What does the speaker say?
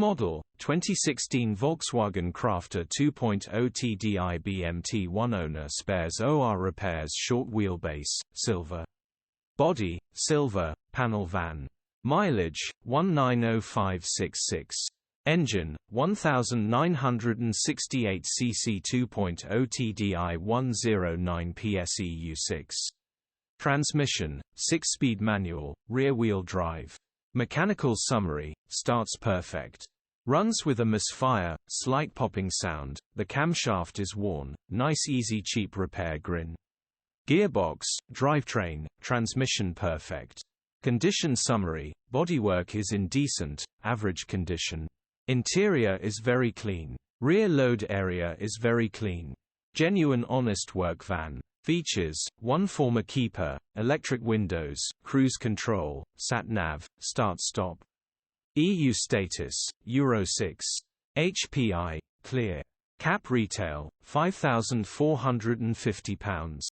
Model, 2016 Volkswagen Crafter 2.0 TDI BMT 109PS OR repairs short wheelbase, silver. Body, silver, panel van. Mileage, 190566. Engine, 1968 cc 2.0 TDI 109PS EU6. Transmission, 6-speed manual, rear-wheel drive. Mechanical summary, starts perfect. Runs with a misfire, slight popping sound, the camshaft is worn, nice easy cheap repair grin. Gearbox, drivetrain, transmission perfect. Condition summary, bodywork is in decent, average condition. Interior is very clean. Rear load area is very clean. Genuine honest work van. Features, 1 former keeper, electric windows, cruise control, sat-nav, start-stop. EU status, Euro 6. HPI, clear. Cap retail, £5,450.